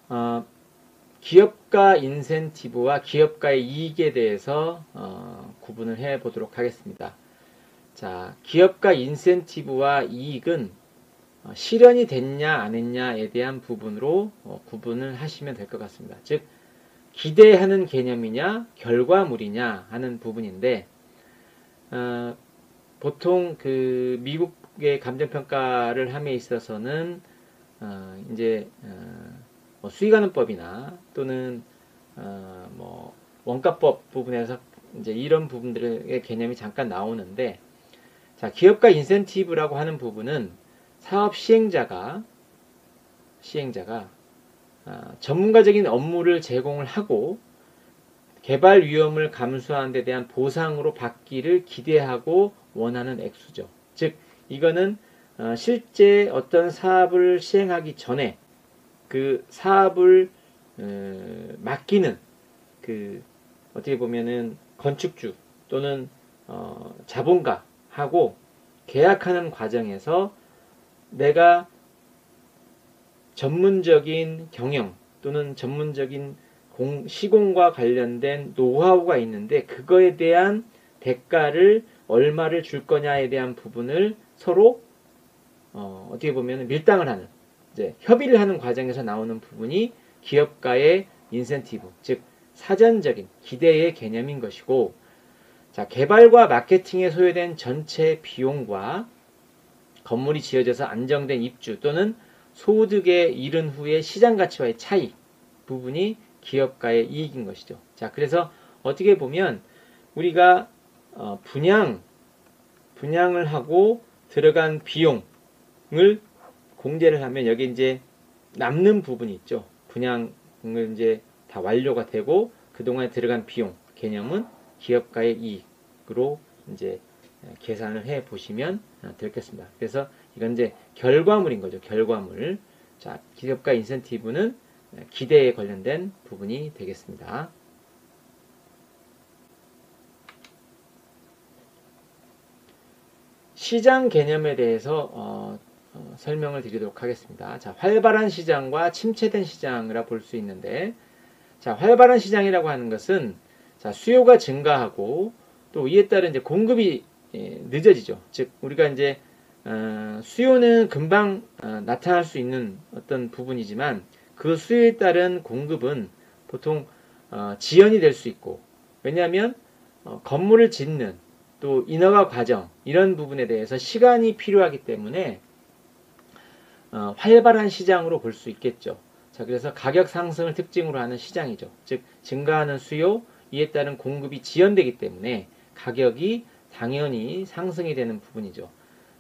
어, 기업가 인센티브와 기업가의 이익에 대해서 구분을 해 보도록 하겠습니다. 자, 기업가 인센티브와 이익은 실현이 됐냐 안 했냐에 대한 부분으로 구분을 하시면 될 것 같습니다. 즉 기대하는 개념이냐 결과물이냐 하는 부분인데 보통 그 미국의 감정평가를 함에 있어서는 이제 뭐 수익하는법이나 또는 뭐 원가법 부분에서 이제 이런 부분들의 개념이 잠깐 나오는데, 자, 기업가 인센티브라고 하는 부분은 사업 시행자가 전문가적인 업무를 제공을 하고 개발 위험을 감수하는 데 대한 보상으로 받기를 기대하고 원하는 액수죠. 즉 이거는 실제 어떤 사업을 시행하기 전에 그 사업을 맡기는 그 어떻게 보면은 건축주 또는 자본가하고 계약하는 과정에서 내가 전문적인 경영 또는 전문적인 시공과 관련된 노하우가 있는데 그거에 대한 대가를 얼마를 줄 거냐에 대한 부분을 서로 어떻게 보면 밀당을 하는, 이제 협의를 하는 과정에서 나오는 부분이 기업가의 인센티브, 즉 사전적인 기대의 개념인 것이고, 자, 개발과 마케팅에 소요된 전체 비용과 건물이 지어져서 안정된 입주 또는 소득에 이른 후의 시장 가치와의 차이 부분이 기업가의 이익인 것이죠. 자, 그래서 어떻게 보면 우리가 분양을 하고 들어간 비용을 공제를 하면 여기 이제 남는 부분이 있죠. 분양을 이제 다 완료가 되고 그동안에 들어간 비용 개념은 기업가의 이익으로 이제 계산을 해 보시면 되겠습니다. 그래서 이건 이제 결과물인 거죠. 결과물. 자, 기업가 인센티브는 기대에 관련된 부분이 되겠습니다. 시장 개념에 대해서 설명을 드리도록 하겠습니다. 자, 활발한 시장과 침체된 시장이라 볼 수 있는데, 자, 활발한 시장이라고 하는 것은 자, 수요가 증가하고 또 이에 따른 이제 공급이 늦어지죠. 즉 우리가 이제 수요는 금방 나타날 수 있는 어떤 부분이지만 그 수요에 따른 공급은 보통 지연이 될 수 있고, 왜냐하면 건물을 짓는 또 인허가 과정 이런 부분에 대해서 시간이 필요하기 때문에 활발한 시장으로 볼 수 있겠죠. 자, 그래서 가격 상승을 특징으로 하는 시장이죠. 즉 증가하는 수요, 이에 따른 공급이 지연되기 때문에 가격이 당연히 상승이 되는 부분이죠.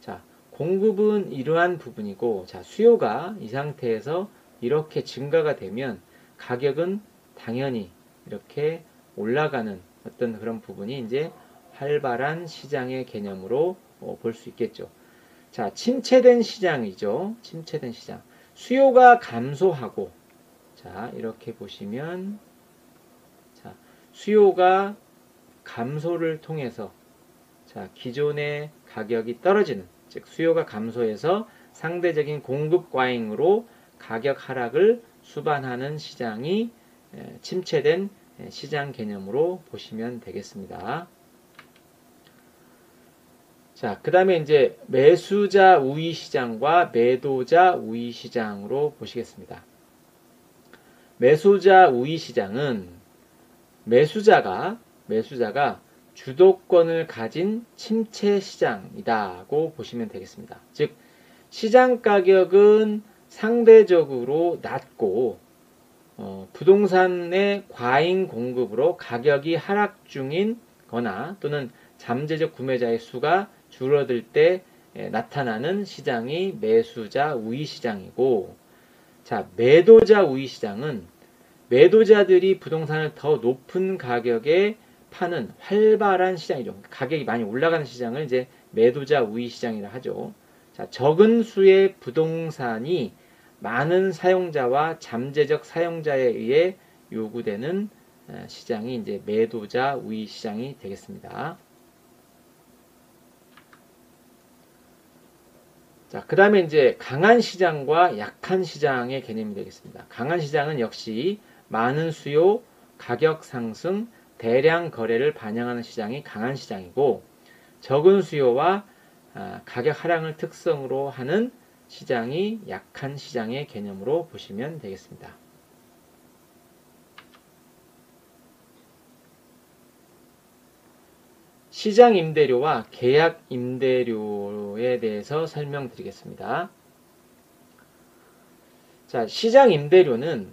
자, 공급은 이러한 부분이고, 자, 수요가 이 상태에서 이렇게 증가가 되면 가격은 당연히 이렇게 올라가는 어떤 그런 부분이 이제 활발한 시장의 개념으로 볼 수 있겠죠. 자, 침체된 시장이죠. 침체된 시장. 수요가 감소하고, 자, 이렇게 보시면, 자, 수요가 감소를 통해서, 자, 기존의 가격이 떨어지는, 즉, 수요가 감소해서 상대적인 공급 과잉으로 가격 하락을 수반하는 시장이 침체된 시장 개념으로 보시면 되겠습니다. 자, 그 다음에 이제 매수자 우위 시장과 매도자 우위 시장으로 보시겠습니다. 매수자 우위 시장은 매수자가 주도권을 가진 침체 시장이다고 보시면 되겠습니다. 즉, 시장 가격은 상대적으로 낮고 부동산의 과잉 공급으로 가격이 하락 중인 거나 또는 잠재적 구매자의 수가 줄어들 때 나타나는 시장이 매수자 우위 시장이고, 자, 매도자 우위 시장은 매도자들이 부동산을 더 높은 가격에 파는 활발한 시장이죠. 가격이 많이 올라가는 시장을 이제 매도자 우위 시장이라 하죠. 자, 적은 수의 부동산이 많은 사용자와 잠재적 사용자에 의해 요구되는 시장이 이제 매도자 우위 시장이 되겠습니다. 자, 그 다음에 이제 강한 시장과 약한 시장의 개념이 되겠습니다. 강한 시장은 역시 많은 수요, 가격 상승, 대량 거래를 반영하는 시장이 강한 시장이고, 적은 수요와 가격 하락을 특성으로 하는 시장이 약한 시장의 개념으로 보시면 되겠습니다. 시장 임대료와 계약 임대료에 대해서 설명드리겠습니다. 자, 시장 임대료는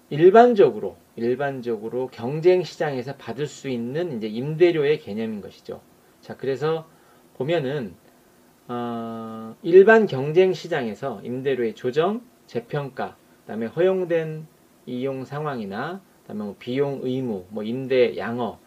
일반적으로 경쟁 시장에서 받을 수 있는 이제 임대료의 개념인 것이죠. 자, 그래서 보면은 일반 경쟁 시장에서 임대료의 조정, 재평가, 그다음에 허용된 이용 상황이나 그다음에 뭐 비용 의무, 뭐 임대 양어,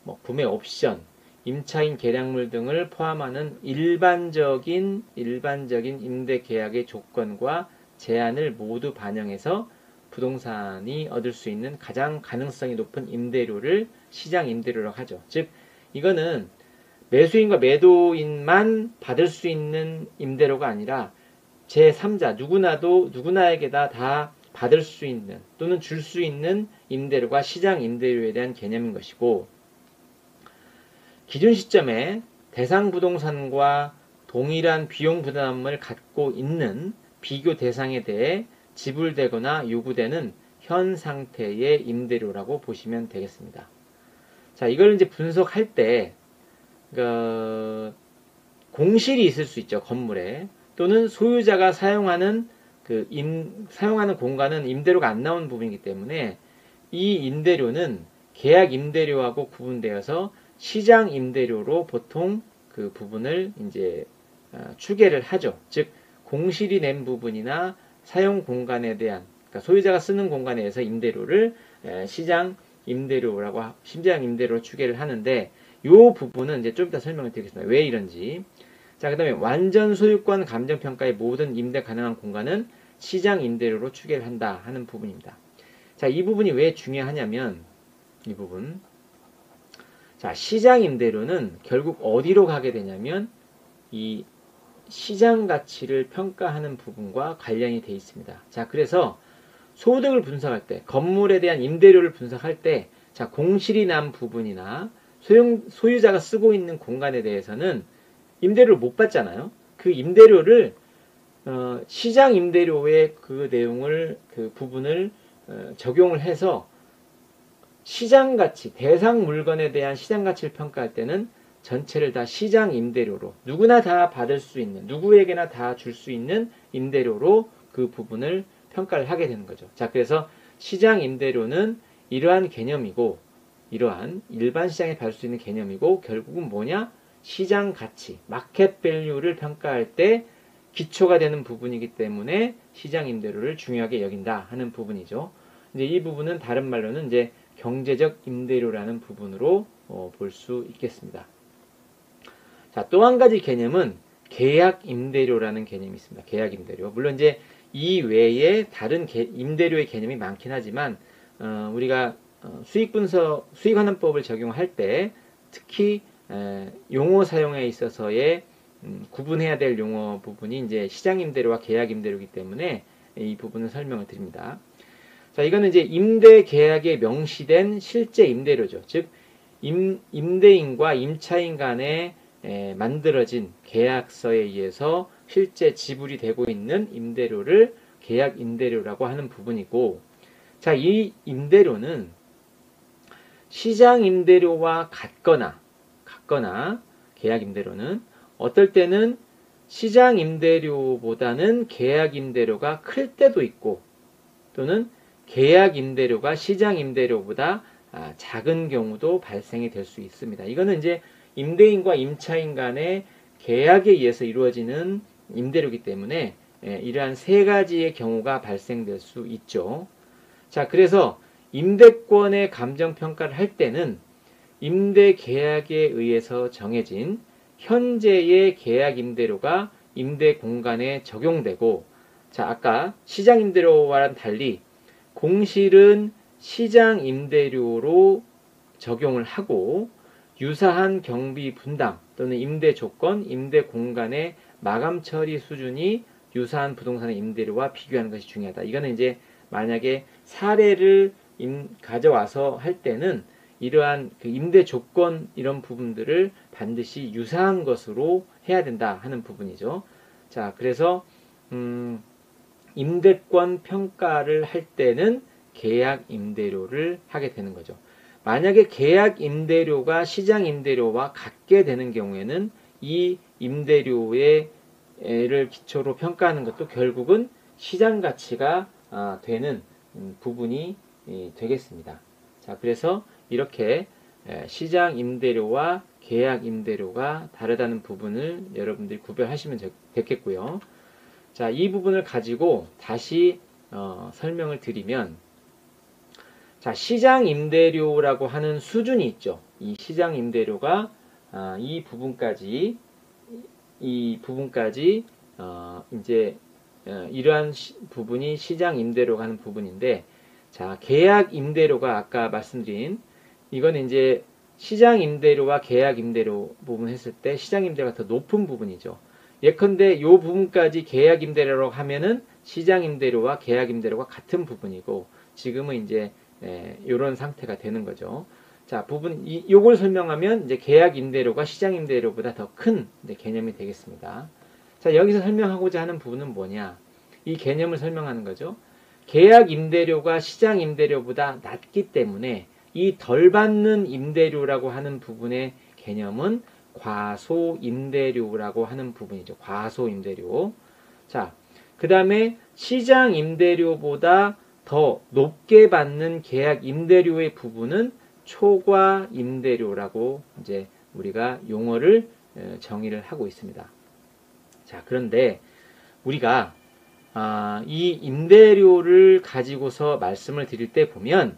뭐 구매 옵션, 임차인 계량물 등을 포함하는 일반적인 임대 계약의 조건과 제한을 모두 반영해서 부동산이 얻을 수 있는 가장 가능성이 높은 임대료를 시장 임대료라고 하죠. 즉, 이거는 매수인과 매도인만 받을 수 있는 임대료가 아니라 제3자 누구나에게 다 받을 수 있는 또는 줄 수 있는 임대료가 시장 임대료에 대한 개념인 것이고, 기준 시점에 대상 부동산과 동일한 비용 부담을 갖고 있는 비교 대상에 대해 지불되거나 요구되는 현 상태의 임대료라고 보시면 되겠습니다. 자, 이걸 이제 분석할 때 공실이 있을 수 있죠. 건물에. 또는 소유자가 사용하는 공간은 임대료가 안 나오는 부분이기 때문에 이 임대료는 계약 임대료하고 구분되어서 시장 임대료로 보통 그 부분을 이제 추계를 하죠. 즉, 공실이 낸 부분이나 사용 공간에 대한, 그러니까 소유자가 쓰는 공간에 대해서 임대료를 시장 임대료로 추계를 하는데, 이 부분은 이제 좀 이따 설명을 드리겠습니다. 왜 이런지. 자, 그 다음에 완전 소유권 감정평가의 모든 임대 가능한 공간은 시장 임대료로 추계를 한다 하는 부분입니다. 자, 이 부분이 왜 중요하냐면, 이 부분. 자, 시장 임대료는 결국 어디로 가게 되냐면, 이 시장 가치를 평가하는 부분과 관련이 되어 있습니다. 자, 그래서 소득을 분석할 때, 건물에 대한 임대료를 분석할 때, 자, 공실이 난 부분이나 소유자가 쓰고 있는 공간에 대해서는 임대료를 못 받잖아요. 그 임대료를 시장 임대료의 그 내용을, 그 부분을 적용을 해서 시장 가치, 대상 물건에 대한 시장 가치를 평가할 때는 전체를 다 시장 임대료로, 누구나 다 받을 수 있는, 누구에게나 다 줄 수 있는 임대료로 그 부분을 평가를 하게 되는 거죠. 자, 그래서 시장 임대료는 이러한 개념이고, 이러한 일반 시장에 받을 수 있는 개념이고, 결국은 뭐냐? 시장 가치, 마켓 밸류를 평가할 때 기초가 되는 부분이기 때문에 시장 임대료를 중요하게 여긴다 하는 부분이죠. 이제 이 부분은 다른 말로는 이제 경제적 임대료라는 부분으로 볼 수 있겠습니다. 자, 또 한 가지 개념은 계약 임대료라는 개념이 있습니다. 계약 임대료. 물론 이제 이 외에 다른 임대료의 개념이 많긴 하지만 우리가 수익환원법을 적용할 때 특히 용어 사용에 있어서의 구분해야 될 용어 부분이 이제 시장 임대료와 계약 임대료이기 때문에 이 부분을 설명을 드립니다. 자, 이거는 이제 임대 계약에 명시된 실제 임대료죠. 즉, 임대인과 임차인 간에 만들어진 계약서에 의해서 실제 지불이 되고 있는 임대료를 계약 임대료라고 하는 부분이고, 자, 이 임대료는 시장 임대료와 같거나 계약 임대료는 어떨 때는 시장 임대료보다는 계약 임대료가 클 때도 있고, 또는 계약 임대료가 시장 임대료보다 작은 경우도 발생이 될 수 있습니다. 이거는 이제 임대인과 임차인 간의 계약에 의해서 이루어지는 임대료이기 때문에 이러한 세 가지의 경우가 발생될 수 있죠. 자, 그래서 임대권의 감정평가를 할 때는 임대 계약에 의해서 정해진 현재의 계약 임대료가 임대 공간에 적용되고, 자, 아까 시장 임대료와는 달리 공실은 시장 임대료로 적용을 하고, 유사한 경비 분담, 또는 임대 조건, 임대 공간의 마감 처리 수준이 유사한 부동산의 임대료와 비교하는 것이 중요하다. 이거는 이제 만약에 사례를 가져와서 할 때는 이러한 그 임대 조건 이런 부분들을 반드시 유사한 것으로 해야 된다 하는 부분이죠. 자, 그래서 임대권 평가를 할 때는 계약 임대료를 하게 되는 거죠. 만약에 계약 임대료가 시장 임대료와 같게 되는 경우에는 이 임대료를 기초로 평가하는 것도 결국은 시장 가치가 되는 부분이 되겠습니다. 자, 그래서 이렇게 시장 임대료와 계약 임대료가 다르다는 부분을 여러분들이 구별하시면 되겠고요. 자, 이 부분을 가지고 다시 설명을 드리면, 자, 시장 임대료라고 하는 수준이 있죠. 이 시장 임대료가 이 부분까지 이제 이러한 부분이 시장 임대료가 하는 부분인데, 자, 계약 임대료가 아까 말씀드린 이건 이제 시장 임대료와 계약 임대료 부분 했을 때 시장 임대료가 더 높은 부분이죠. 예컨대 이 부분까지 계약 임대료라고 하면은 시장 임대료와 계약 임대료가 같은 부분이고, 지금은 이제 이런 상태가 되는 거죠. 자, 요걸 설명하면 이제 계약 임대료가 시장 임대료보다 더 큰 개념이 되겠습니다. 자, 여기서 설명하고자 하는 부분은 뭐냐? 이 개념을 설명하는 거죠. 계약 임대료가 시장 임대료보다 낮기 때문에 이 덜 받는 임대료라고 하는 부분의 개념은 과소 임대료라고 하는 부분이죠. 과소 임대료. 자, 그 다음에 시장 임대료보다 더 높게 받는 계약 임대료의 부분은 초과 임대료라고 이제 우리가 용어를 정의를 하고 있습니다. 자, 그런데 우리가 이 임대료를 가지고서 말씀을 드릴 때 보면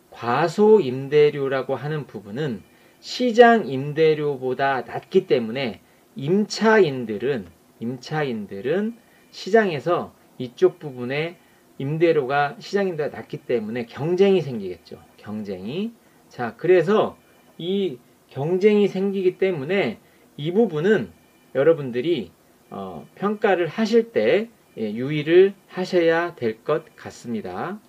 과소 임대료라고 하는 부분은 시장 임대료보다 낮기 때문에 임차인들은 시장에서 이쪽 부분에 임대료가 시장 임대료가 낮기 때문에 경쟁이 생기겠죠. 경쟁이. 자, 그래서 이 경쟁이 생기기 때문에 이 부분은 여러분들이 평가를 하실 때 유의를 하셔야 될 것 같습니다.